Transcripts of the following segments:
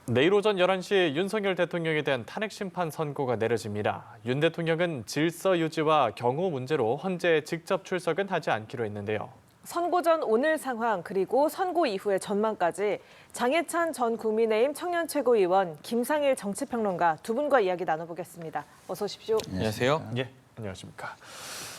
내일 오전 11시 윤석열 대통령에 대한 탄핵 심판 선고가 내려집니다. 윤 대통령은 질서 유지와 경호 문제로 헌재에 직접 출석은 하지 않기로 했는데요. 선고 전 오늘 상황 그리고 선고 이후의 전망까지 장해찬 전 국민의힘 청년 최고위원, 김상일 정치평론가 두 분과 이야기 나눠보겠습니다. 어서 오십시오. 안녕하세요. 예, 안녕하십니까.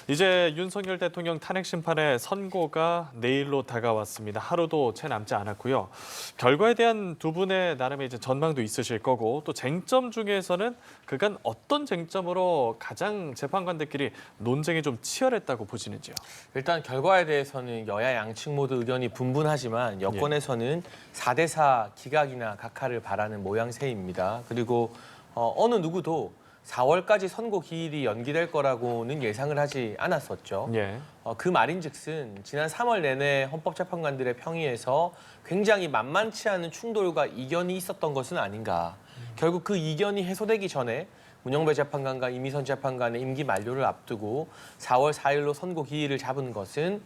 이제 윤석열 대통령 탄핵 심판의 선고가 내일로 다가왔습니다. 하루도 채 남지 않았고요. 결과에 대한 두 분의 나름의 이제 전망도 있으실 거고, 또 쟁점 중에서는 그간 어떤 쟁점으로 가장 재판관들끼리 논쟁이 좀 치열했다고 보시는지요? 일단 결과에 대해서는 여야 양측 모두 의견이 분분하지만 여권에서는 4대4 기각이나 각하를 바라는 모양새입니다. 그리고 어느 누구도 4월까지 선고 기일이 연기될 거라고는 예상을 하지 않았었죠. 예. 그 말인즉슨 지난 3월 내내 헌법재판관들의 평의에서 굉장히 만만치 않은 충돌과 이견이 있었던 것은 아닌가. 결국 그 이견이 해소되기 전에 문영배 재판관과 이미선 재판관의 임기 만료를 앞두고 4월 4일로 선고 기일을 잡은 것은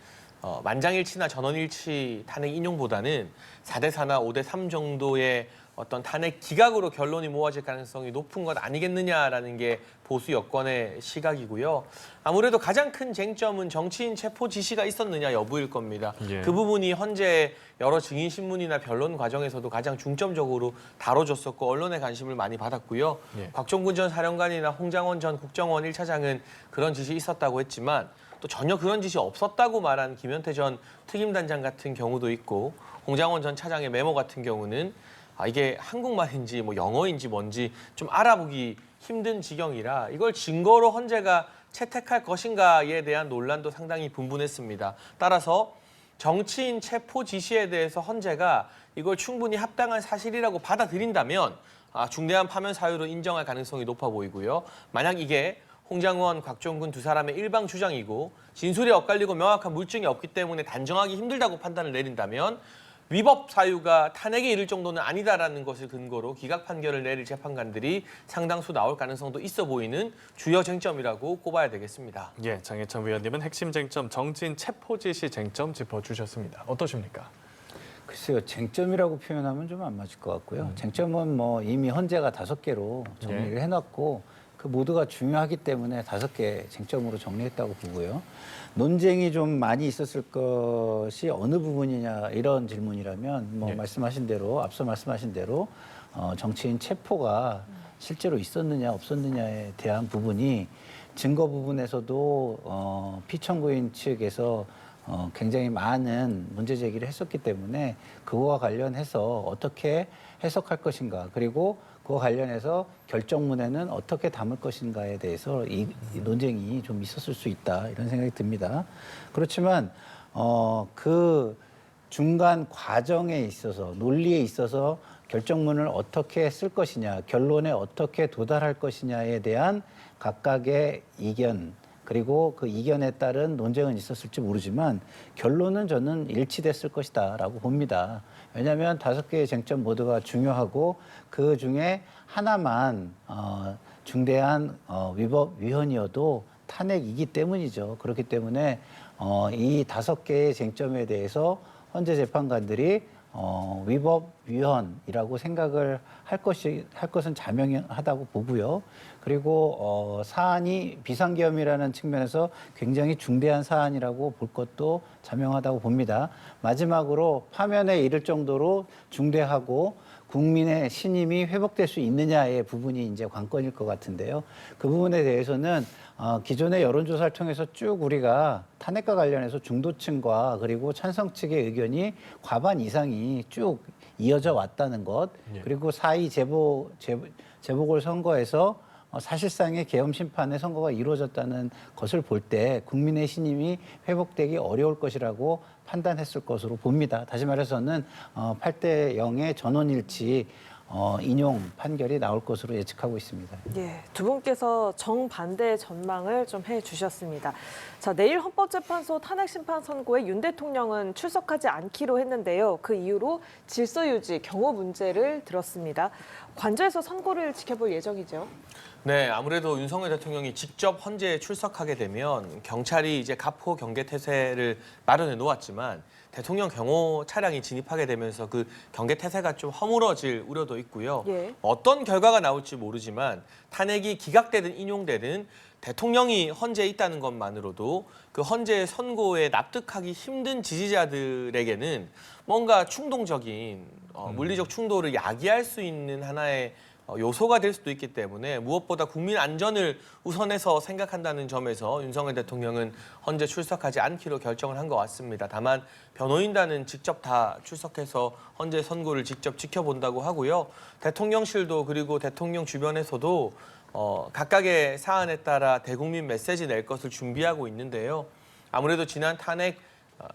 만장일치나 전원일치 탄핵 인용보다는 4대4나 5대3 정도의 어떤 탄핵 기각으로 결론이 모아질 가능성이 높은 것 아니겠느냐라는 게 보수 여권의 시각이고요. 아무래도 가장 큰 쟁점은 정치인 체포 지시가 있었느냐 여부일 겁니다. 예. 그 부분이 헌재 여러 증인 신문이나 변론 과정에서도 가장 중점적으로 다뤄졌었고 언론의 관심을 많이 받았고요. 예. 곽종근 전 사령관이나 홍장원 전 국정원 1차장은 그런 지시 있었다고 했지만 또 전혀 그런 짓이 없었다고 말한 김현태 전 특임단장 같은 경우도 있고 홍장원 전 차장의 메모 같은 경우는 이게 한국말인지 뭐 영어인지 뭔지 좀 알아보기 힘든 지경이라 이걸 증거로 헌재가 채택할 것인가에 대한 논란도 상당히 분분했습니다. 따라서 정치인 체포 지시에 대해서 헌재가 이걸 충분히 합당한 사실이라고 받아들인다면 중대한 파면 사유로 인정할 가능성이 높아 보이고요. 만약 이게 홍장원, 곽종근 두 사람의 일방 주장이고 진술이 엇갈리고 명확한 물증이 없기 때문에 단정하기 힘들다고 판단을 내린다면 위법 사유가 탄핵에 이를 정도는 아니다라는 것을 근거로 기각 판결을 내릴 재판관들이 상당수 나올 가능성도 있어 보이는 주요 쟁점이라고 꼽아야 되겠습니다. 예, 장해찬 위원님은 핵심 쟁점 정치인 체포 지시 쟁점 짚어주셨습니다. 어떠십니까? 글쎄요, 쟁점이라고 표현하면 좀 안 맞을 것 같고요. 쟁점은 뭐 이미 헌재가 5개로 정리를 해놨고 그 모두가 중요하기 때문에 5개 쟁점으로 정리했다고 보고요. 논쟁이 좀 많이 있었을 것이 어느 부분이냐 이런 질문이라면 뭐 말씀하신 대로 앞서 말씀하신 대로 정치인 체포가 실제로 있었느냐 없었느냐에 대한 부분이 증거 부분에서도 피청구인 측에서 굉장히 많은 문제 제기를 했었기 때문에 그거와 관련해서 어떻게 해석할 것인가 그리고 그와 관련해서 결정문에는 어떻게 담을 것인가에 대해서 이 논쟁이 좀 있었을 수 있다 이런 생각이 듭니다. 그렇지만 그 중간 과정에 있어서 논리에 있어서 결정문을 어떻게 쓸 것이냐 결론에 어떻게 도달할 것이냐에 대한 각각의 이견 그리고 그 이견에 따른 논쟁은 있었을지 모르지만 결론은 저는 일치됐을 것이다라고 봅니다. 왜냐하면 5개의 쟁점 모두가 중요하고 그 중에 하나만 중대한 위법 위헌이어도 탄핵이기 때문이죠. 그렇기 때문에 이 5개의 쟁점에 대해서 헌재 재판관들이 위법 위헌이라고 생각을 할 것은 자명하다고 보고요. 그리고 사안이 비상계엄이라는 측면에서 굉장히 중대한 사안이라고 볼 것도 자명하다고 봅니다. 마지막으로 파면에 이를 정도로 중대하고 국민의 신임이 회복될 수 있느냐의 부분이 이제 관건일 것 같은데요. 그 부분에 대해서는 기존의 여론조사를 통해서 쭉 우리가 탄핵과 관련해서 중도층과 그리고 찬성 측의 의견이 과반 이상이 쭉 이어져 왔다는 것, 그리고 4.2 재보궐선거에서 사실상의 계엄 심판의 선거가 이루어졌다는 것을 볼 때 국민의 신임이 회복되기 어려울 것이라고 판단했을 것으로 봅니다. 다시 말해서는 8대 0의 전원일치 인용 판결이 나올 것으로 예측하고 있습니다. 예, 두 분께서 정반대의 전망을 좀 해주셨습니다. 자, 내일 헌법재판소 탄핵심판 선고에 윤 대통령은 출석하지 않기로 했는데요. 그 이후로 질서유지, 경호 문제를 들었습니다. 관저에서 선고를 지켜볼 예정이죠. 네, 아무래도 윤석열 대통령이 직접 헌재에 출석하게 되면 경찰이 이제 가포 경계 태세를 마련해 놓았지만 대통령 경호 차량이 진입하게 되면서 그 경계 태세가 좀 허물어질 우려도 있고요. 예. 어떤 결과가 나올지 모르지만 탄핵이 기각되든 인용되든 대통령이 헌재에 있다는 것만으로도 그 헌재의 선고에 납득하기 힘든 지지자들에게는 뭔가 충동적인 물리적 충돌을 야기할 수 있는 하나의 요소가 될 수도 있기 때문에 무엇보다 국민 안전을 우선해서 생각한다는 점에서 윤석열 대통령은 헌재 출석하지 않기로 결정을 한 것 같습니다. 다만 변호인단은 직접 다 출석해서 헌재 선고를 직접 지켜본다고 하고요. 대통령실도 그리고 대통령 주변에서도 각각의 사안에 따라 대국민 메시지 낼 것을 준비하고 있는데요. 아무래도 지난 탄핵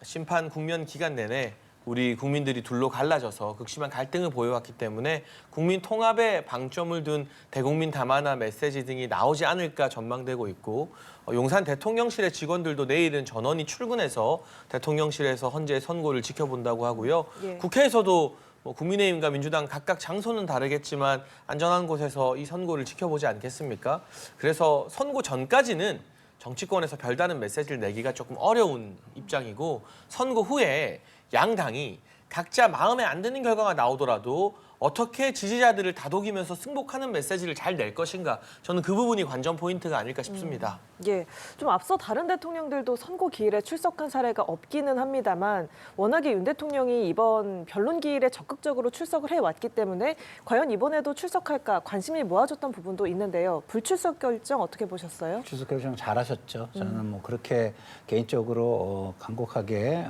심판 국면 기간 내내 우리 국민들이 둘로 갈라져서 극심한 갈등을 보여왔기 때문에 국민 통합에 방점을 둔 대국민 담화나 메시지 등이 나오지 않을까 전망되고 있고 용산 대통령실의 직원들도 내일은 전원이 출근해서 대통령실에서 헌재 선고를 지켜본다고 하고요. 예. 국회에서도 국민의힘과 민주당 각각 장소는 다르겠지만 안전한 곳에서 이 선고를 지켜보지 않겠습니까? 그래서 선고 전까지는 정치권에서 별다른 메시지를 내기가 조금 어려운 입장이고 선고 후에 양당이 각자 마음에 안 드는 결과가 나오더라도 어떻게 지지자들을 다독이면서 승복하는 메시지를 잘 낼 것인가 저는 그 부분이 관전 포인트가 아닐까 싶습니다. 예, 좀 앞서 다른 대통령들도 선고 기일에 출석한 사례가 없기는 합니다만 워낙에 윤 대통령이 이번 변론 기일에 적극적으로 출석을 해왔기 때문에 과연 이번에도 출석할까 관심이 모아졌던 부분도 있는데요. 불출석 결정 어떻게 보셨어요? 출석 결정 잘하셨죠. 저는 뭐 그렇게 개인적으로 간곡하게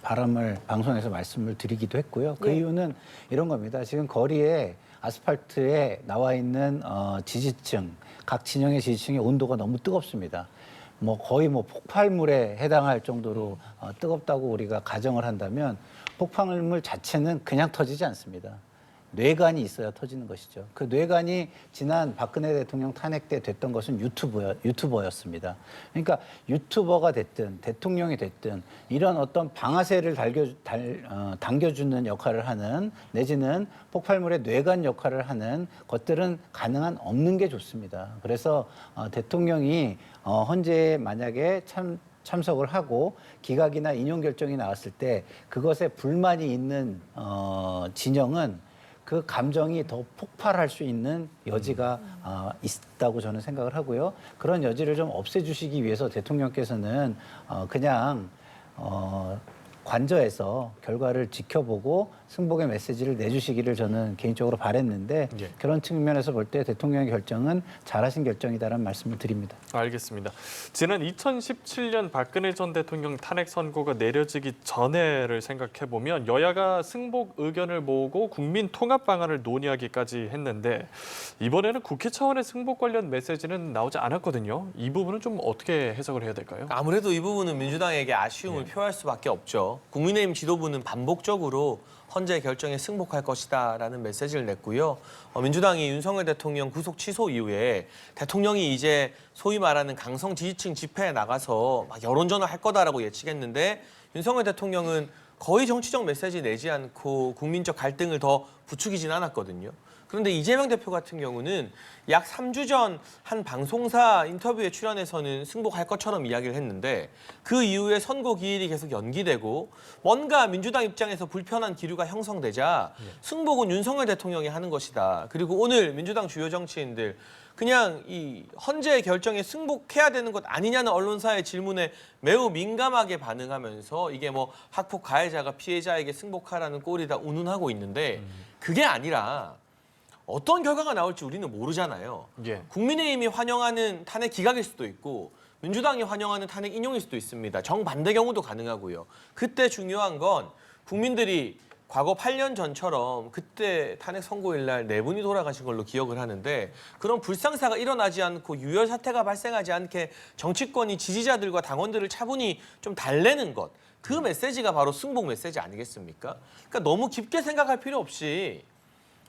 바람을 방송에서 말씀을 드리기도 했고요. 그 예. 이유는 이런 겁니다. 지금 거리에 아스팔트에 나와 있는 지지층, 각 진영의 지지층의 온도가 너무 뜨겁습니다. 뭐 거의 뭐 폭발물에 해당할 정도로 뜨겁다고 우리가 가정을 한다면 폭발물 자체는 그냥 터지지 않습니다. 뇌관이 있어야 터지는 것이죠. 그 뇌관이 지난 박근혜 대통령 탄핵 때 됐던 것은 유튜버였습니다. 그러니까 유튜버가 됐든 대통령이 됐든 이런 어떤 방아쇠를 당겨주는 역할을 하는 내지는 폭발물의 뇌관 역할을 하는 것들은 가능한 없는 게 좋습니다. 그래서 대통령이 헌재에 만약에 참석을 하고 기각이나 인용 결정이 나왔을 때 그것에 불만이 있는 진영은 그 감정이 더 폭발할 수 있는 여지가 있다고 저는 생각을 하고요. 그런 여지를 좀 없애주시기 위해서 대통령께서는 그냥 관저에서 결과를 지켜보고 승복의 메시지를 내주시기를 저는 개인적으로 바랬는데 예. 그런 측면에서 볼 때 대통령의 결정은 잘하신 결정이다라는 말씀을 드립니다. 알겠습니다. 지난 2017년 박근혜 전 대통령 탄핵 선고가 내려지기 전에를 생각해 보면 여야가 승복 의견을 모으고 국민 통합 방안을 논의하기까지 했는데 이번에는 국회 차원의 승복 관련 메시지는 나오지 않았거든요. 이 부분은 좀 어떻게 해석을 해야 될까요? 아무래도 이 부분은 민주당에게 아쉬움을 표할 수밖에 없죠. 국민의힘 지도부는 반복적으로 헌재 결정에 승복할 것이다라는 메시지를 냈고요. 민주당이 윤석열 대통령 구속 취소 이후에 대통령이 이제 소위 말하는 강성 지지층 집회에 나가서 막 여론전을 할 거다라고 예측했는데 윤석열 대통령은 거의 정치적 메시지 내지 않고 국민적 갈등을 더 부추기진 않았거든요. 그런데 이재명 대표 같은 경우는 약 3주 전 한 방송사 인터뷰에 출연해서는 승복할 것처럼 이야기를 했는데 그 이후에 선고 기일이 계속 연기되고 뭔가 민주당 입장에서 불편한 기류가 형성되자 승복은 윤석열 대통령이 하는 것이다. 그리고 오늘 민주당 주요 정치인들 그냥 이 헌재 결정에 승복해야 되는 것 아니냐는 언론사의 질문에 매우 민감하게 반응하면서 이게 뭐 학폭 가해자가 피해자에게 승복하라는 꼴이다 운운하고 있는데 그게 아니라 어떤 결과가 나올지 우리는 모르잖아요. 예. 국민의힘이 환영하는 탄핵 기각일 수도 있고 민주당이 환영하는 탄핵 인용일 수도 있습니다. 정반대 경우도 가능하고요. 그때 중요한 건 국민들이 과거 8년 전처럼 그때 탄핵 선고일 날 4분이 돌아가신 걸로 기억을 하는데 그런 불상사가 일어나지 않고 유혈 사태가 발생하지 않게 정치권이 지지자들과 당원들을 차분히 좀 달래는 것. 그 메시지가 바로 승복 메시지 아니겠습니까? 그러니까 너무 깊게 생각할 필요 없이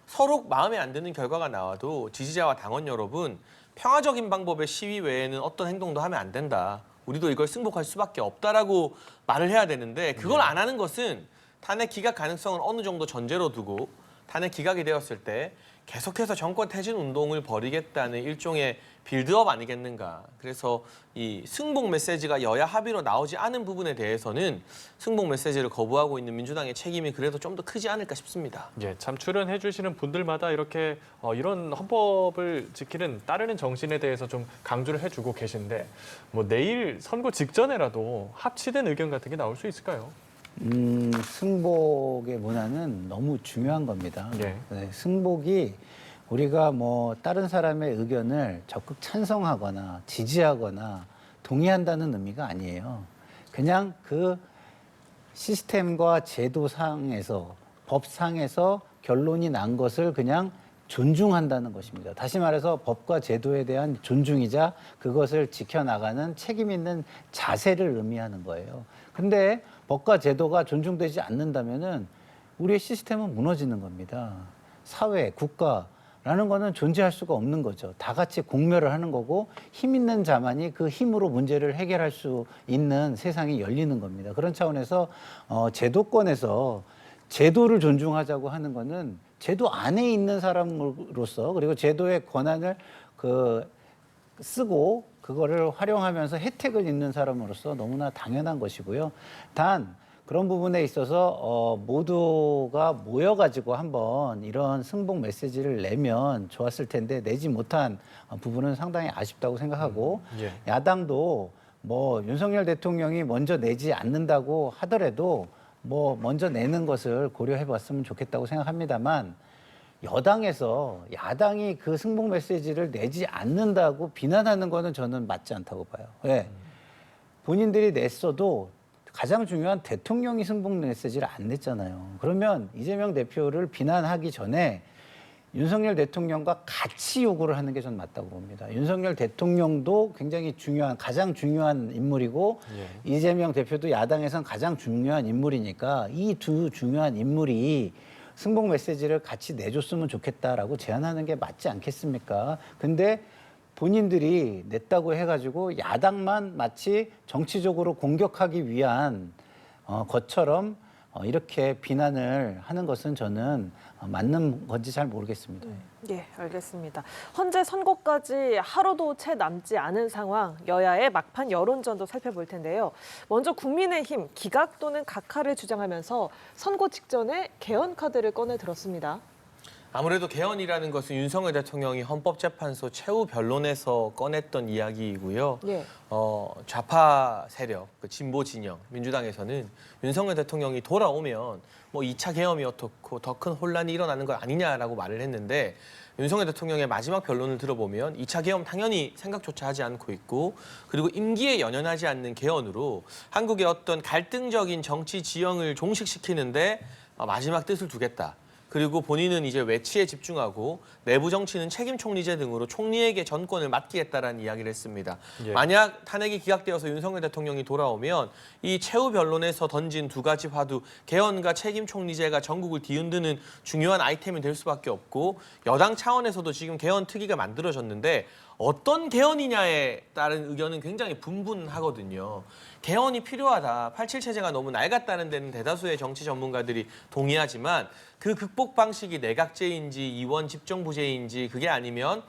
서로 마음에 안 드는 결과가 나와도 지지자와 당원 여러분 평화적인 방법의 시위 외에는 어떤 행동도 하면 안 된다. 우리도 이걸 승복할 수밖에 없다라고 말을 해야 되는데 그걸 안 하는 것은 탄핵 기각 가능성을 어느 정도 전제로 두고 탄핵 기각이 되었을 때 계속해서 정권 퇴진 운동을 벌이겠다는 일종의 빌드업 아니겠는가. 그래서 이 승복 메시지가 여야 합의로 나오지 않은 부분에 대해서는 승복 메시지를 거부하고 있는 민주당의 책임이 그래도 좀 더 크지 않을까 싶습니다. 예, 참 출연해 주시는 분들마다 이렇게 이런 헌법을 지키는 따르는 정신에 대해서 좀 강조를 해주고 계신데 뭐 내일 선거 직전에라도 합치된 의견 같은 게 나올 수 있을까요? 승복의 문화는 너무 중요한 겁니다. 예. 네, 승복이 우리가 뭐 다른 사람의 의견을 적극 찬성하거나 지지하거나 동의한다는 의미가 아니에요. 그냥 그 시스템과 제도상에서 법상에서 결론이 난 것을 그냥 존중한다는 것입니다. 다시 말해서 법과 제도에 대한 존중이자 그것을 지켜나가는 책임 있는 자세를 의미하는 거예요. 근데 법과 제도가 존중되지 않는다면은 우리의 시스템은 무너지는 겁니다. 사회, 국가라는 거는 존재할 수가 없는 거죠. 다 같이 공멸을 하는 거고 힘 있는 자만이 그 힘으로 문제를 해결할 수 있는 세상이 열리는 겁니다. 그런 차원에서 제도권에서 제도를 존중하자고 하는 거는 제도 안에 있는 사람으로서 그리고 제도의 권한을 쓰고 그거를 활용하면서 혜택을 입는 사람으로서 너무나 당연한 것이고요. 단 그런 부분에 있어서 모두가 모여가지고 한번 이런 승복 메시지를 내면 좋았을 텐데 내지 못한 부분은 상당히 아쉽다고 생각하고 예. 야당도 뭐 윤석열 대통령이 먼저 내지 않는다고 하더라도 뭐 먼저 내는 것을 고려해 봤으면 좋겠다고 생각합니다만 여당에서 야당이 그 승복 메시지를 내지 않는다고 비난하는 거는 저는 맞지 않다고 봐요. 왜? 본인들이 냈어도 가장 중요한 대통령이 승복 메시지를 안 냈잖아요. 그러면 이재명 대표를 비난하기 전에 윤석열 대통령과 같이 요구를 하는 게 저는 맞다고 봅니다. 윤석열 대통령도 굉장히 가장 중요한 인물이고 예. 이재명 대표도 야당에선 가장 중요한 인물이니까 이 두 중요한 인물이 승복 메시지를 같이 내줬으면 좋겠다라고 제안하는 게 맞지 않겠습니까? 근데 본인들이 냈다고 해가지고 야당만 마치 정치적으로 공격하기 위한 것처럼 이렇게 비난을 하는 것은 저는 맞는 건지 잘 모르겠습니다. 예, 알겠습니다. 현재 선거까지 하루도 채 남지 않은 상황, 여야의 막판 여론전도 살펴볼 텐데요. 먼저 국민의힘 기각 또는 각하를 주장하면서 선거 직전에 개헌 카드를 꺼내 들었습니다. 아무래도 개헌이라는 것은 윤석열 대통령이 헌법재판소 최후 변론에서 꺼냈던 이야기이고요. 예. 좌파 세력, 그 진보 진영, 민주당에서는 윤석열 대통령이 돌아오면 뭐 2차 계엄이 어떻고 더 큰 혼란이 일어나는 것 아니냐라고 말을 했는데 윤석열 대통령의 마지막 변론을 들어보면 2차 계엄 당연히 생각조차 하지 않고 있고 그리고 임기에 연연하지 않는 개헌으로 한국의 어떤 갈등적인 정치 지형을 종식시키는데 마지막 뜻을 두겠다. 그리고 본인은 이제 외치에 집중하고 내부 정치는 책임 총리제 등으로 총리에게 전권을 맡기겠다라는 이야기를 했습니다. 예. 만약 탄핵이 기각되어서 윤석열 대통령이 돌아오면 이 최후 변론에서 던진 두 가지 화두, 개헌과 책임 총리제가 전국을 뒤흔드는 중요한 아이템이 될 수밖에 없고 여당 차원에서도 지금 개헌 특위가 만들어졌는데 어떤 개헌이냐에 따른 의견은 굉장히 분분하거든요. 개헌이 필요하다. 87 체제가 너무 낡았다는 데는 대다수의 정치 전문가들이 동의하지만 그 극복 방식이 내각제인지 이원 집정부제인지 그게 아니면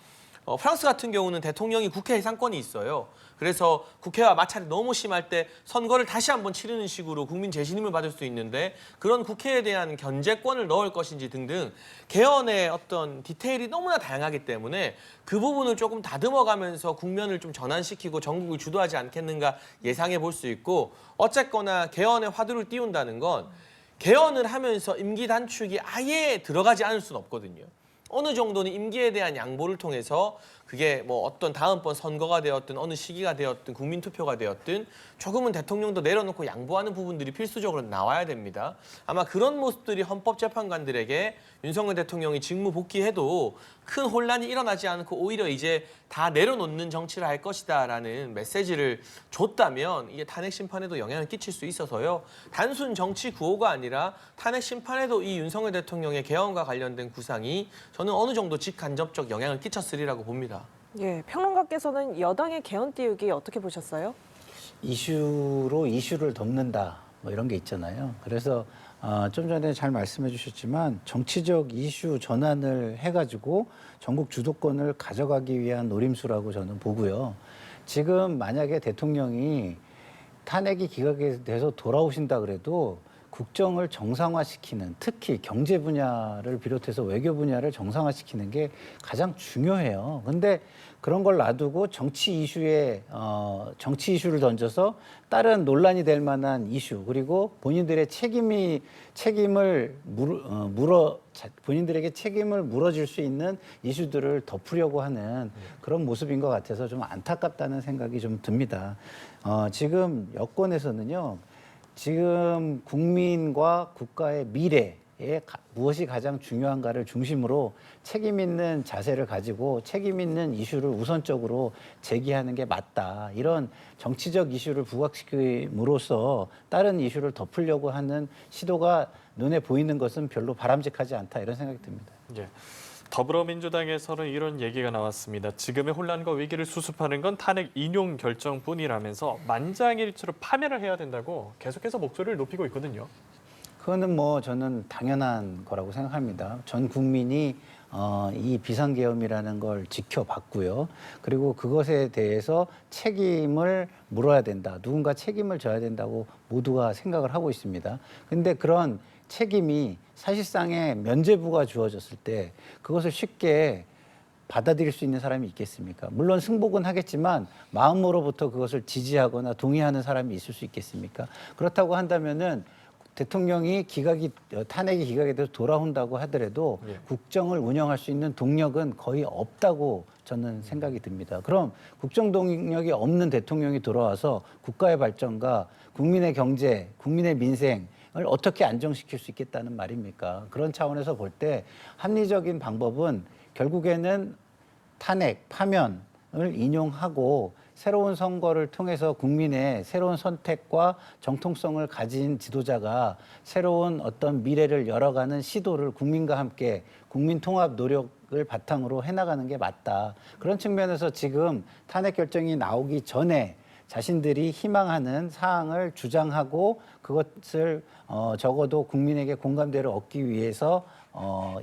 프랑스 같은 경우는 대통령이 국회 해상권이 있어요. 그래서 국회와 마찰이 너무 심할 때 선거를 다시 한번 치르는 식으로 국민 재신임을 받을 수 있는데 그런 국회에 대한 견제권을 넣을 것인지 등등 개헌의 어떤 디테일이 너무나 다양하기 때문에 그 부분을 조금 다듬어가면서 국면을 좀 전환시키고 전국을 주도하지 않겠는가 예상해 볼 수 있고 어쨌거나 개헌의 화두를 띄운다는 건 개헌을 하면서 임기 단축이 아예 들어가지 않을 수는 없거든요. 어느 정도는 임기에 대한 양보를 통해서 그게 뭐 어떤 다음번 선거가 되었든 어느 시기가 되었든 국민투표가 되었든 조금은 대통령도 내려놓고 양보하는 부분들이 필수적으로 나와야 됩니다. 아마 그런 모습들이 헌법재판관들에게 윤석열 대통령이 직무 복귀해도 큰 혼란이 일어나지 않고 오히려 이제 다 내려놓는 정치를 할 것이다라는 메시지를 줬다면 이게 탄핵 심판에도 영향을 끼칠 수 있어서요. 단순 정치 구호가 아니라 탄핵 심판에도 이 윤석열 대통령의 개헌과 관련된 구상이 저는 어느 정도 직간접적 영향을 끼쳤으리라고 봅니다. 예, 평론가께서는 여당의 개헌 띄우기 어떻게 보셨어요? 이슈로 이슈를 덮는다 뭐 이런 게 있잖아요. 그래서 좀 전에 잘 말씀해 주셨지만 정치적 이슈 전환을 해가지고 전국 주도권을 가져가기 위한 노림수라고 저는 보고요. 지금 만약에 대통령이 탄핵이 기각이 돼서 돌아오신다 그래도 국정을 정상화시키는, 특히 경제 분야를 비롯해서 외교 분야를 정상화시키는 게 가장 중요해요. 근데 그런 걸 놔두고 정치 이슈를 던져서 다른 논란이 될 만한 이슈, 그리고 본인들의 본인들에게 책임을 물어줄 수 있는 이슈들을 덮으려고 하는 그런 모습인 것 같아서 좀 안타깝다는 생각이 좀 듭니다. 지금 여권에서는요, 지금 국민과 국가의 미래에 무엇이 가장 중요한가를 중심으로 책임 있는 자세를 가지고 책임 있는 이슈를 우선적으로 제기하는 게 맞다. 이런 정치적 이슈를 부각시킴으로써 다른 이슈를 덮으려고 하는 시도가 눈에 보이는 것은 별로 바람직하지 않다. 이런 생각이 듭니다. 예. 더불어민주당에서는 이런 얘기가 나왔습니다. 지금의 혼란과 위기를 수습하는 건 탄핵 인용 결정뿐이라면서 만장일치로 파면을 해야 된다고 계속해서 목소리를 높이고 있거든요. 그거는 뭐 저는 당연한 거라고 생각합니다. 전 국민이 이 비상계엄이라는 걸 지켜봤고요. 그리고 그것에 대해서 책임을 물어야 된다. 누군가 책임을 져야 된다고 모두가 생각을 하고 있습니다. 근데 그런 책임이 사실상의 면죄부가 주어졌을 때 그것을 쉽게 받아들일 수 있는 사람이 있겠습니까? 물론 승복은 하겠지만 마음으로부터 그것을 지지하거나 동의하는 사람이 있을 수 있겠습니까? 그렇다고 한다면은 대통령이 탄핵이 기각이 돼서 돌아온다고 하더라도 예. 국정을 운영할 수 있는 동력은 거의 없다고 저는 생각이 듭니다. 그럼 국정 동력이 없는 대통령이 돌아와서 국가의 발전과 국민의 경제, 국민의 민생을 어떻게 안정시킬 수 있겠다는 말입니까? 그런 차원에서 볼 때 합리적인 방법은 결국에는 탄핵, 파면을 인용하고 새로운 선거를 통해서 국민의 새로운 선택과 정통성을 가진 지도자가 새로운 어떤 미래를 열어가는 시도를 국민과 함께 국민 통합 노력을 바탕으로 해나가는 게 맞다. 그런 측면에서 지금 탄핵 결정이 나오기 전에 자신들이 희망하는 사항을 주장하고 그것을 적어도 국민에게 공감대를 얻기 위해서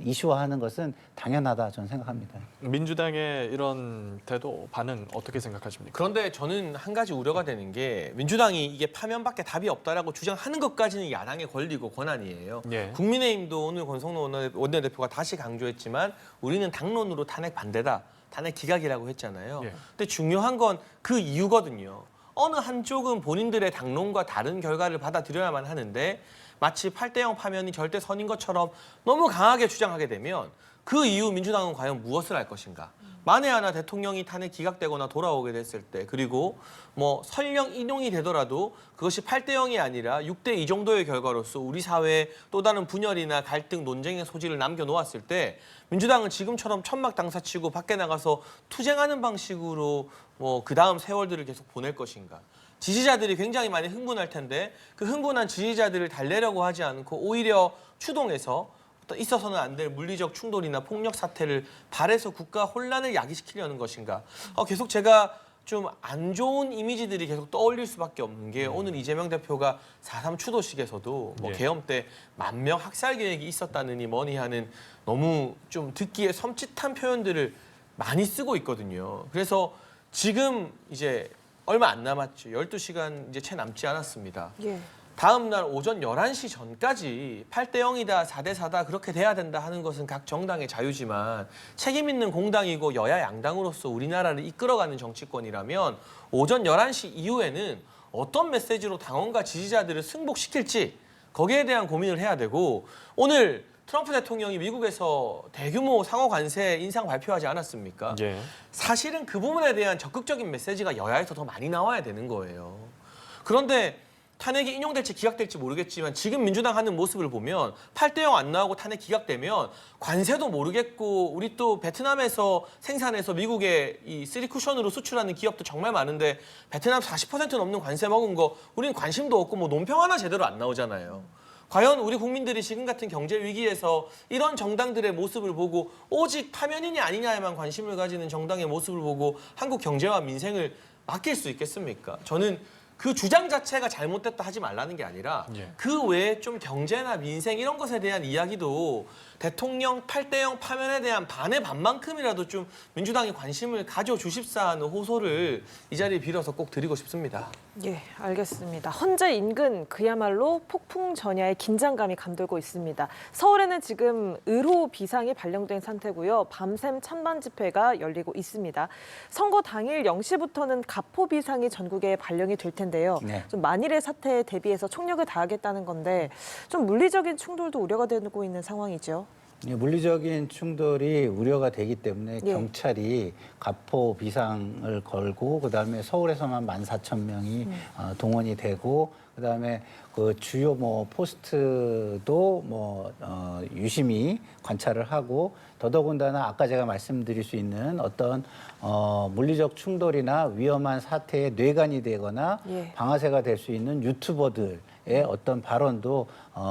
이슈화하는 것은 당연하다 저는 생각합니다. 민주당의 이런 태도 반응 어떻게 생각하십니까? 그런데 저는 한 가지 우려가 되는 게 민주당이 이게 파면밖에 답이 없다라고 주장하는 것까지는 야당의 권리고 권한이에요. 예. 국민의힘도 오늘 권성동 원내대표가 다시 강조했지만 우리는 당론으로 탄핵 반대다. 탄핵 기각이라고 했잖아요. 예. 근데 중요한 건 그 이유거든요. 어느 한쪽은 본인들의 당론과 다른 결과를 받아들여야만 하는데 마치 8대0 파면이 절대 선인 것처럼 너무 강하게 주장하게 되면 그 이후 민주당은 과연 무엇을 할 것인가? 만에 하나 대통령이 탄핵 기각되거나 돌아오게 됐을 때 그리고 뭐 설령 인용이 되더라도 그것이 8대0이 아니라 6대2 정도의 결과로서 우리 사회에 또 다른 분열이나 갈등, 논쟁의 소지를 남겨놓았을 때 민주당은 지금처럼 천막당사치고 밖에 나가서 투쟁하는 방식으로 뭐 그 다음 세월들을 계속 보낼 것인가? 지지자들이 굉장히 많이 흥분할 텐데 그 흥분한 지지자들을 달래려고 하지 않고 오히려 추동해서 있어서는 안 될 물리적 충돌이나 폭력 사태를 발해서 국가 혼란을 야기시키려는 것인가? 계속 제가 좀 안 좋은 이미지들이 계속 떠올릴 수밖에 없는 게 오늘 이재명 대표가 4.3 추도식에서도 뭐 예. 계엄 때 10,000명 학살 계획이 있었다느니 뭐니 하는 너무 좀 듣기에 섬찟한 표현들을 많이 쓰고 있거든요. 그래서 지금 이제 얼마 안 남았죠. 12시간 이제 채 남지 않았습니다. 예. 다음 날 오전 11시 전까지 8대0이다, 4대4다 그렇게 돼야 된다 하는 것은 각 정당의 자유지만 책임 있는 공당이고 여야 양당으로서 우리나라를 이끌어가는 정치권이라면 오전 11시 이후에는 어떤 메시지로 당원과 지지자들을 승복시킬지 거기에 대한 고민을 해야 되고 오늘 트럼프 대통령이 미국에서 대규모 상호 관세 인상 발표하지 않았습니까? 예. 사실은 그 부분에 대한 적극적인 메시지가 여야에서 더 많이 나와야 되는 거예요. 그런데 탄핵이 인용될지 기각될지 모르겠지만 지금 민주당 하는 모습을 보면 8대0 안 나오고 탄핵 기각되면 관세도 모르겠고 우리 또 베트남에서 생산해서 미국에 이 3쿠션으로 수출하는 기업도 정말 많은데 베트남 40% 넘는 관세 먹은 거 우리는 관심도 없고 뭐 논평 하나 제대로 안 나오잖아요. 과연 우리 국민들이 지금 같은 경제 위기에서 이런 정당들의 모습을 보고 오직 파면이냐 아니냐에만 관심을 가지는 정당의 모습을 보고 한국 경제와 민생을 맡길 수 있겠습니까? 저는 그 주장 자체가 잘못됐다 하지 말라는 게 아니라 예. 그 외에 좀 경제나 민생 이런 것에 대한 이야기도 대통령 8대0 파면에 대한 반의 반만큼이라도 좀 민주당이 관심을 가져주십사 하는 호소를 이 자리에 빌어서 꼭 드리고 싶습니다. 예, 알겠습니다. 헌재 인근 그야말로 폭풍 전야의 긴장감이 감돌고 있습니다. 서울에는 지금 의호 비상이 발령된 상태고요. 밤샘 찬반 집회가 열리고 있습니다. 선거 당일 0시부터는 가포 비상이 전국에 발령이 될 텐데요. 네. 좀 만일의 사태에 대비해서 총력을 다하겠다는 건데 좀 물리적인 충돌도 우려가 되고 있는 상황이죠. 예, 물리적인 충돌이 우려가 되기 때문에 예. 경찰이 가포 비상을 걸고 그다음에 서울에서만 14,000명이 동원이 되고 그다음에 그 주요 뭐 포스트도 유심히 관찰을 하고 더더군다나 아까 제가 말씀드릴 수 있는 어떤 물리적 충돌이나 위험한 사태에 뇌관이 되거나 예. 방아쇠가 될 수 있는 유튜버들의 어떤 발언도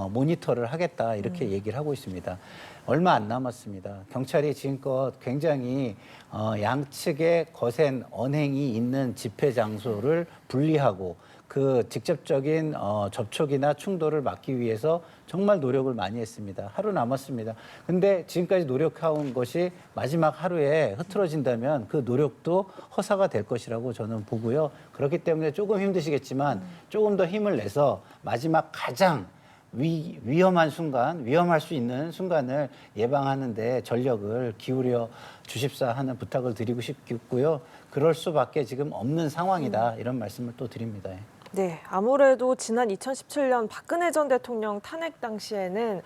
모니터를 하겠다 이렇게 얘기를 하고 있습니다. 얼마 안 남았습니다. 경찰이 지금껏 굉장히 양측의 거센 언행이 있는 집회 장소를 분리하고 그 직접적인 접촉이나 충돌을 막기 위해서 정말 노력을 많이 했습니다. 하루 남았습니다. 근데 지금까지 노력해온 것이 마지막 하루에 흐트러진다면 그 노력도 허사가 될 것이라고 저는 보고요. 그렇기 때문에 조금 힘드시겠지만 조금 더 힘을 내서 마지막 가장 위험한 순간, 위험할 수 있는 순간을 예방하는 데 전력을 기울여 주십사 하는 부탁을 드리고 싶고요. 그럴 수밖에 지금 없는 상황이다. 이런 말씀을 또 드립니다. 네, 아무래도 지난 2017년 박근혜 전 대통령 탄핵 당시에는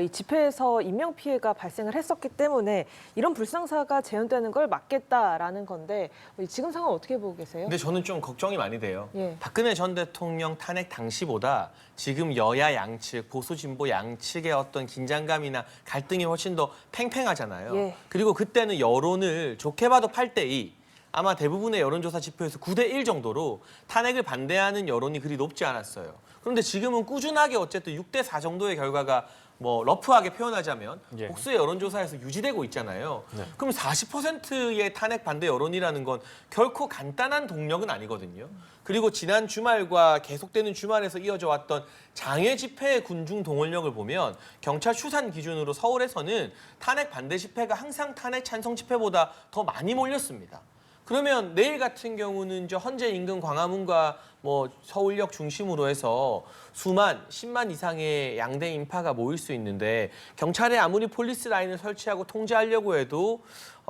이 집회에서 인명 피해가 발생을 했었기 때문에 이런 불상사가 재현되는 걸 막겠다라는 건데 지금 상황 어떻게 보고 계세요? 근데 저는 좀 걱정이 많이 돼요. 예. 박근혜 전 대통령 탄핵 당시보다 지금 여야 양측, 보수 진보 양측의 어떤 긴장감이나 갈등이 훨씬 더 팽팽하잖아요. 예. 그리고 그때는 여론을 좋게 봐도 8대2, 아마 대부분의 여론조사 지표에서 9대1 정도로 탄핵을 반대하는 여론이 그리 높지 않았어요. 그런데 지금은 꾸준하게 어쨌든 6대4 정도의 결과가 뭐 러프하게 표현하자면 예. 복수의 여론조사에서 유지되고 있잖아요. 네. 그럼 40%의 탄핵 반대 여론이라는 건 결코 간단한 동력은 아니거든요. 그리고 지난 주말과 계속되는 주말에서 이어져 왔던 장외 집회의 군중 동원력을 보면 경찰 추산 기준으로 서울에서는 탄핵 반대 집회가 항상 탄핵 찬성 집회보다 더 많이 몰렸습니다. 그러면 내일 같은 경우는 저 헌재 인근 광화문과 뭐 서울역 중심으로 해서 수만, 10만 이상의 양대 인파가 모일 수 있는데 경찰에 아무리 폴리스 라인을 설치하고 통제하려고 해도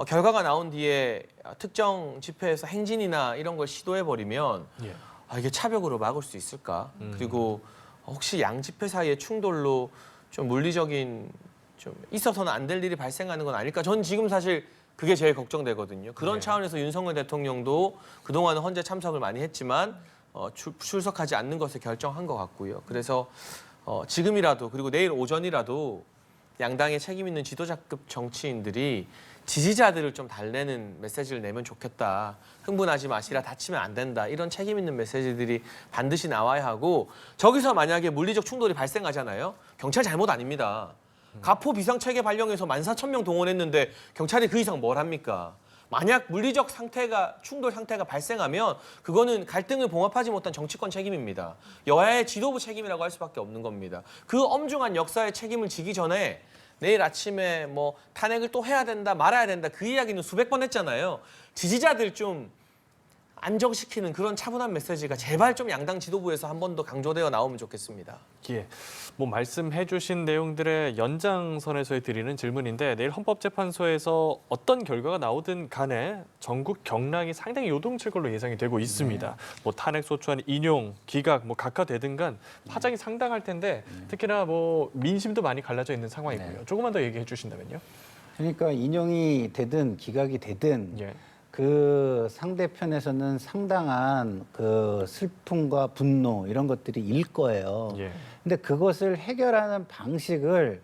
결과가 나온 뒤에 특정 집회에서 행진이나 이런 걸 시도해버리면 예. 이게 차벽으로 막을 수 있을까? 그리고 혹시 양 집회 사이의 충돌로 좀 물리적인 좀 있어서는 안 될 일이 발생하는 건 아닐까? 전 지금 사실 그게 제일 걱정되거든요. 그런 네. 차원에서 윤석열 대통령도 그동안은 헌재 참석을 많이 했지만 출석하지 않는 것을 결정한 것 같고요. 그래서 지금이라도 그리고 내일 오전이라도 양당의 책임 있는 지도자급 정치인들이 지지자들을 좀 달래는 메시지를 내면 좋겠다. 흥분하지 마시라, 다치면 안 된다. 이런 책임 있는 메시지들이 반드시 나와야 하고 저기서 만약에 물리적 충돌이 발생하잖아요. 경찰 잘못 아닙니다. 가포 비상체계 발령해서 14,000명 동원했는데 경찰이 그 이상 뭘 합니까? 만약 물리적 충돌 상태가 발생하면 그거는 갈등을 봉합하지 못한 정치권 책임입니다. 여야의 지도부 책임이라고 할 수밖에 없는 겁니다. 그 엄중한 역사의 책임을 지기 전에 내일 아침에 뭐 탄핵을 또 해야 된다, 말아야 된다 그 이야기는 수백 번 했잖아요. 지지자들 좀 안정시키는 그런 차분한 메시지가 제발 좀 양당 지도부에서 한 번 더 강조되어 나오면 좋겠습니다. 예, 뭐 말씀해주신 내용들의 연장선에서 드리는 질문인데 내일 헌법재판소에서 어떤 결과가 나오든 간에 전국 경랑이 상당히 요동칠 걸로 예상이 되고 있습니다. 뭐 탄핵 소추안 인용, 기각, 뭐 각하되든 간 파장이 상당할 텐데 특히나 뭐 민심도 많이 갈라져 있는 상황이고요. 조금만 더 얘기해 주신다면요. 그러니까 인용이 되든 기각이 되든 예. 그 상대편에서는 상당한 그 슬픔과 분노 이런 것들이 일 거예요. 예. 근데 그것을 해결하는 방식을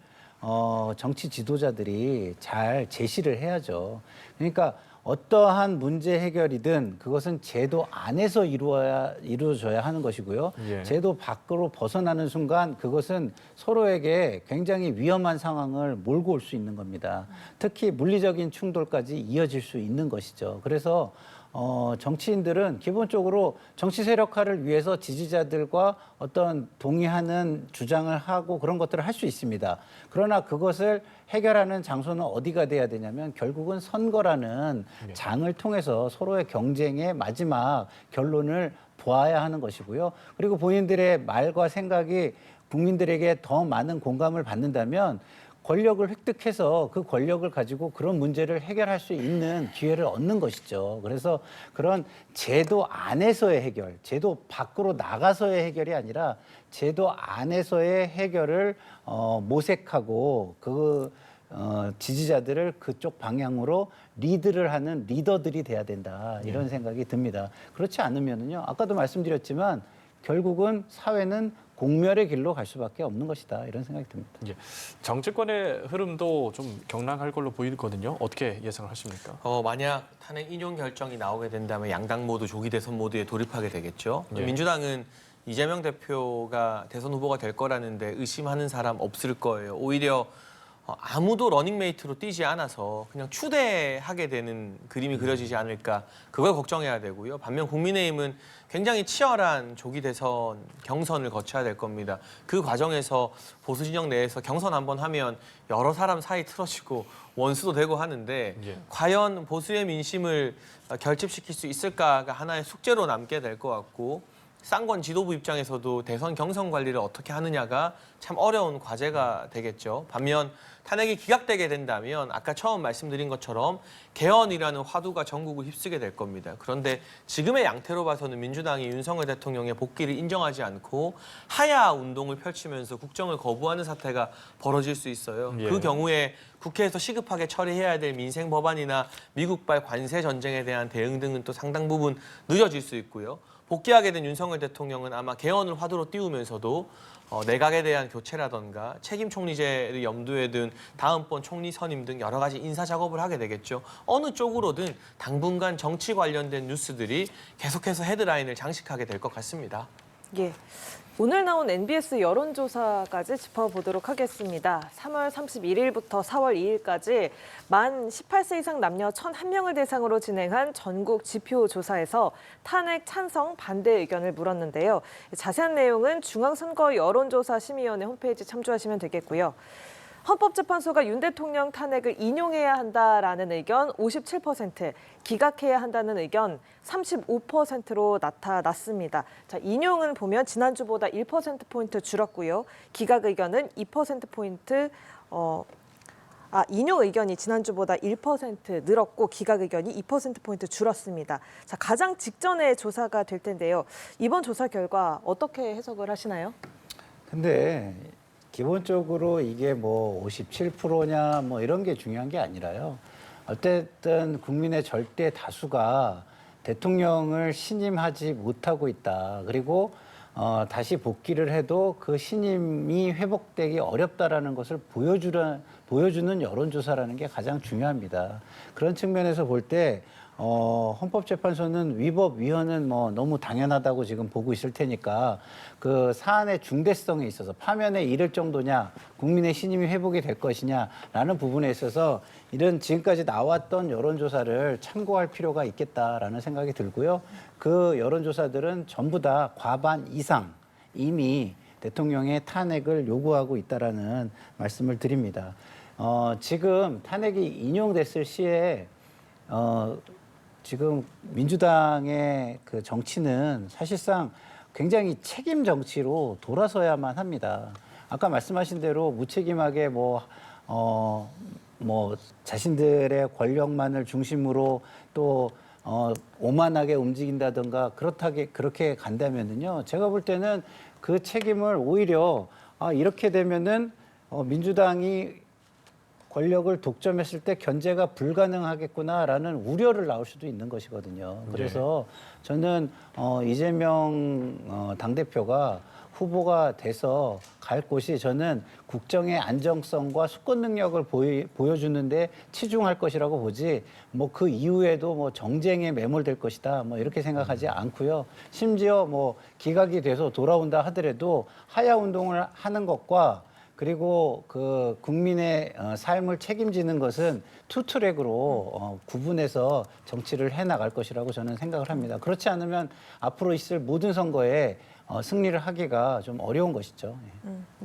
정치 지도자들이 잘 제시를 해야죠. 그러니까 어떠한 문제 해결이든 그것은 제도 안에서 이루어져야 하는 것이고요. 예. 제도 밖으로 벗어나는 순간 그것은 서로에게 굉장히 위험한 상황을 몰고 올 수 있는 겁니다. 특히 물리적인 충돌까지 이어질 수 있는 것이죠. 그래서 정치인들은 기본적으로 정치 세력화를 위해서 지지자들과 어떤 동의하는 주장을 하고 그런 것들을 할 수 있습니다. 그러나 그것을 해결하는 장소는 어디가 돼야 되냐면 결국은 선거라는 장을 통해서 서로의 경쟁의 마지막 결론을 보아야 하는 것이고요. 그리고 본인들의 말과 생각이 국민들에게 더 많은 공감을 받는다면 권력을 획득해서 그 권력을 가지고 그런 문제를 해결할 수 있는 기회를 얻는 것이죠. 그래서 그런 제도 안에서의 해결, 제도 밖으로 나가서의 해결이 아니라 제도 안에서의 해결을 모색하고 지지자들을 그쪽 방향으로 리드를 하는 리더들이 돼야 된다. 이런 생각이 듭니다. 그렇지 않으면요, 아까도 말씀드렸지만 결국은 사회는 공멸의 길로 갈 수밖에 없는 것이다. 이런 생각이 듭니다. 예. 정치권의 흐름도 좀 경랑할 걸로 보이거든요. 어떻게 예상을 하십니까? 만약 탄핵 인용 결정이 나오게 된다면 양당 모두 조기 대선 모드에 돌입하게 되겠죠. 예. 민주당은 이재명 대표가 대선 후보가 될 거라는데 의심하는 사람 없을 거예요. 오히려 아무도 러닝메이트로 뛰지 않아서 그냥 추대하게 되는 그림이 그려지지 않을까, 그걸 걱정해야 되고요. 반면 국민의힘은 굉장히 치열한 조기 대선 경선을 거쳐야 될 겁니다. 그 과정에서 보수 진영 내에서 경선 한번 하면 여러 사람 사이 틀어지고 원수도 되고 하는데 예. 과연 보수의 민심을 결집시킬 수 있을까가 하나의 숙제로 남게 될 것 같고, 쌍권 지도부 입장에서도 대선 경선 관리를 어떻게 하느냐가 참 어려운 과제가 되겠죠. 반면 탄핵이 기각되게 된다면 아까 처음 말씀드린 것처럼 개헌이라는 화두가 전국을 휩쓰게 될 겁니다. 그런데 지금의 양태로 봐서는 민주당이 윤석열 대통령의 복귀를 인정하지 않고 하야 운동을 펼치면서 국정을 거부하는 사태가 벌어질 수 있어요. 예. 그 경우에 국회에서 시급하게 처리해야 될 민생 법안이나 미국발 관세 전쟁에 대한 대응 등은 또 상당 부분 늦어질 수 있고요. 복귀하게 된 윤석열 대통령은 아마 개헌을 화두로 띄우면서도 내각에 대한 교체라던가 책임 총리제를 염두에 둔 다음번 총리 선임 등 여러 가지 인사 작업을 하게 되겠죠. 어느 쪽으로든 당분간 정치 관련된 뉴스들이 계속해서 헤드라인을 장식하게 될 것 같습니다. 예. 오늘 나온 NBS 여론조사까지 짚어보도록 하겠습니다. 3월 31일부터 4월 2일까지 만 18세 이상 남녀 1,001명을 대상으로 진행한 전국 지표조사에서 탄핵 찬성 반대 의견을 물었는데요. 자세한 내용은 중앙선거 여론조사 심의위원회 홈페이지 참조하시면 되겠고요. 헌법재판소가 윤 대통령 탄핵을 인용해야 한다라는 의견 57%, 기각해야 한다는 의견 35%로 나타났습니다. 자, 인용은 보면 지난주보다 1%포인트 줄었고요. 기각 의견은 2%포인트, 인용 의견이 지난주보다 1% 늘었고 기각 의견이 2%포인트 줄었습니다. 자, 가장 직전에 조사가 될 텐데요. 이번 조사 결과 어떻게 해석을 하시나요? 근데 기본적으로 이게 뭐 57%냐 뭐 이런 게 중요한 게 아니라요. 어쨌든 국민의 절대 다수가 대통령을 신임하지 못하고 있다. 그리고 다시 복귀를 해도 그 신임이 회복되기 어렵다라는 것을 보여주는 여론조사라는 게 가장 중요합니다. 그런 측면에서 볼 때 헌법재판소는 위법 위헌은 뭐 너무 당연하다고 지금 보고 있을 테니까 그 사안의 중대성에 있어서 파면에 이를 정도냐, 국민의 신임이 회복이 될 것이냐라는 부분에 있어서 이런 지금까지 나왔던 여론조사를 참고할 필요가 있겠다라는 생각이 들고요. 그 여론조사들은 전부 다 과반 이상 이미 대통령의 탄핵을 요구하고 있다라는 말씀을 드립니다. 지금 탄핵이 인용됐을 시에 지금 민주당의 그 정치는 사실상 굉장히 책임 정치로 돌아서야만 합니다. 아까 말씀하신 대로 무책임하게 자신들의 권력만을 중심으로 또 오만하게 움직인다든가 그렇게 간다면은요. 제가 볼 때는 그 책임을 오히려 이렇게 되면은 민주당이 권력을 독점했을 때 견제가 불가능하겠구나라는 우려를 나올 수도 있는 것이거든요. 그래서 저는 이재명 당대표가 후보가 돼서 갈 곳이 저는 국정의 안정성과 수권 능력을 보여주는데 치중할 것이라고 보지 뭐 그 이후에도 뭐 정쟁에 매몰될 것이다 뭐 이렇게 생각하지 않고요. 심지어 뭐 기각이 돼서 돌아온다 하더라도 하야 운동을 하는 것과 그리고 그 국민의 삶을 책임지는 것은 투트랙으로 구분해서 정치를 해나갈 것이라고 저는 생각을 합니다. 그렇지 않으면 앞으로 있을 모든 선거에 승리를 하기가 좀 어려운 것이죠.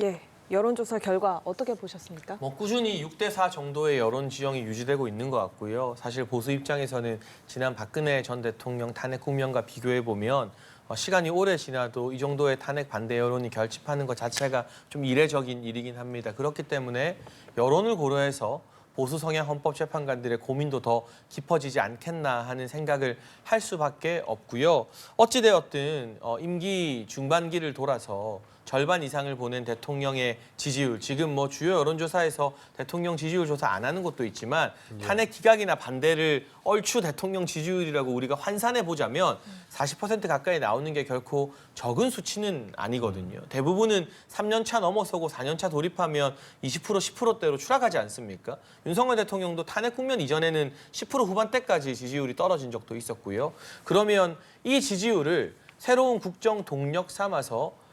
예. 여론조사 결과 어떻게 보셨습니까? 뭐 꾸준히 6대4 정도의 여론 지형이 유지되고 있는 것 같고요. 사실 보수 입장에서는 지난 박근혜 전 대통령 탄핵 국면과 비교해 보면 시간이 오래 지나도 이 정도의 탄핵 반대 여론이 결집하는 것 자체가 좀 이례적인 일이긴 합니다. 그렇기 때문에 여론을 고려해서 보수 성향 헌법재판관들의 고민도 더 깊어지지 않겠나 하는 생각을 할 수밖에 없고요. 어찌되었든 임기 중반기를 돌아서 절반 이상을 보낸 대통령의 지지율, 지금 뭐 주요 여론조사에서 대통령 지지율 조사 안 하는 곳도 있지만 탄핵 기각이나 반대를 얼추 대통령 지지율이라고 우리가 환산해 보자면 40% 가까이 나오는 게 결코 적은 수치는 아니거든요. 대부분은 3년 차 넘어서고 4년 차 돌입하면 20% 10%대로 추락하지 않습니까? 윤석열 대통령도 탄핵 국면 이전에는 10% 후반대까지 지지율이 떨어진 적도 있었고요. 그러면 이 지지율을 새로운 국정 동력 삼아서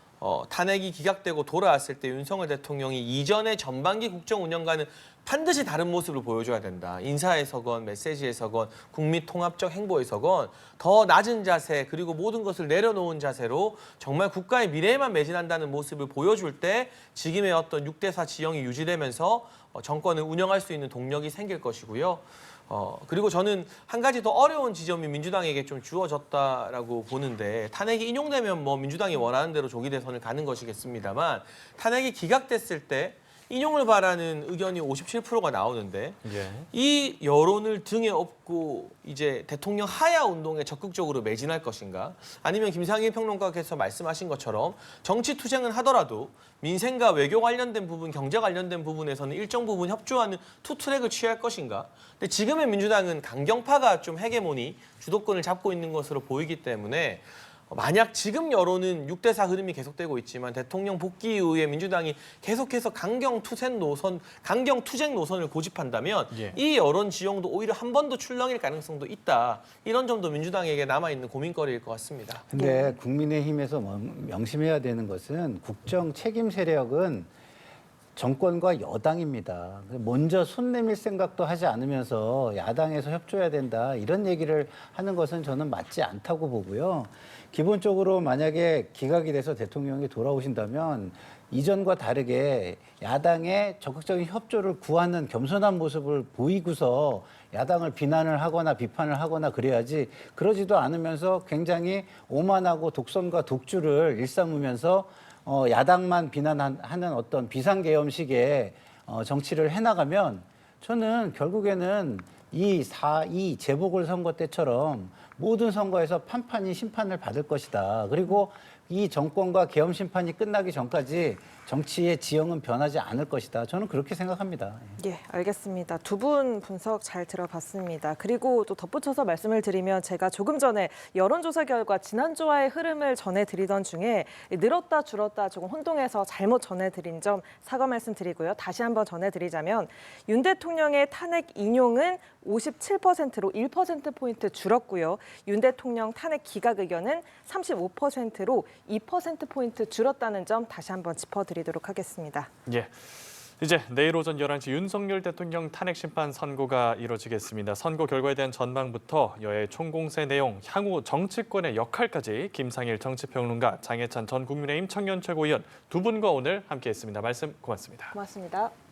탄핵이 기각되고 돌아왔을 때 윤석열 대통령이 이전의 전반기 국정 운영과는 반드시 다른 모습을 보여줘야 된다. 인사에서건 메시지에서건 국민 통합적 행보에서건 더 낮은 자세 그리고 모든 것을 내려놓은 자세로 정말 국가의 미래에만 매진한다는 모습을 보여줄 때 지금의 어떤 6대4 지형이 유지되면서 정권을 운영할 수 있는 동력이 생길 것이고요. 그리고 저는 한 가지 더 어려운 지점이 민주당에게 좀 주어졌다라고 보는데 탄핵이 인용되면 뭐 민주당이 원하는 대로 조기 대선을 가는 것이겠습니다만 탄핵이 기각됐을 때 인용을 바라는 의견이 57%가 나오는데 예. 이 여론을 등에 업고 이제 대통령 하야 운동에 적극적으로 매진할 것인가 아니면 김상일 평론가께서 말씀하신 것처럼 정치 투쟁은 하더라도 민생과 외교 관련된 부분, 경제 관련된 부분에서는 일정 부분 협조하는 투트랙을 취할 것인가. 근데 지금의 민주당은 강경파가 좀 헤게모니, 주도권을 잡고 있는 것으로 보이기 때문에 만약 지금 여론은 6대4 흐름이 계속되고 있지만 대통령 복귀 이후에 민주당이 계속해서 강경 투쟁 노선을 고집한다면 예. 이 여론 지형도 오히려 한 번 더 출렁일 가능성도 있다. 이런 점도 민주당에게 남아있는 고민거리일 것 같습니다. 근데 국민의힘에서 명심해야 되는 것은 국정 책임 세력은 정권과 여당입니다. 먼저 손 내밀 생각도 하지 않으면서 야당에서 협조해야 된다 이런 얘기를 하는 것은 저는 맞지 않다고 보고요. 기본적으로 만약에 기각이 돼서 대통령이 돌아오신다면 이전과 다르게 야당의 적극적인 협조를 구하는 겸손한 모습을 보이고서 야당을 비난을 하거나 비판을 하거나 그래야지 그러지도 않으면서 굉장히 오만하고 독선과 독주를 일삼으면서 야당만 비난하는 어떤 비상계엄식의 정치를 해나가면 저는 결국에는 이 4.2 재보궐선거 때처럼 모든 선거에서 판판이 심판을 받을 것이다. 그리고 이 정권과 계엄 심판이 끝나기 전까지 정치의 지형은 변하지 않을 것이다. 저는 그렇게 생각합니다. 예, 알겠습니다. 두 분 분석 잘 들어봤습니다. 그리고 또 덧붙여서 말씀을 드리면 제가 조금 전에 여론조사 결과 지난주와의 흐름을 전해드리던 중에 늘었다 줄었다 조금 혼동해서 잘못 전해드린 점 사과 말씀드리고요. 다시 한번 전해드리자면 윤 대통령의 탄핵 인용은 57%로 1%포인트 줄었고요. 윤 대통령 탄핵 기각 의견은 35%로 2%포인트 줄었다는 점 다시 한번 짚어드리도록 하겠습니다. 예. 이제 내일 오전 11시 윤석열 대통령 탄핵 심판 선고가 이뤄지겠습니다. 선고 결과에 대한 전망부터 여야의 총공세 내용, 향후 정치권의 역할까지 김상일 정치평론가, 장해찬 전 국민의힘 청년 최고위원 두 분과 오늘 함께했습니다. 말씀 고맙습니다. 고맙습니다.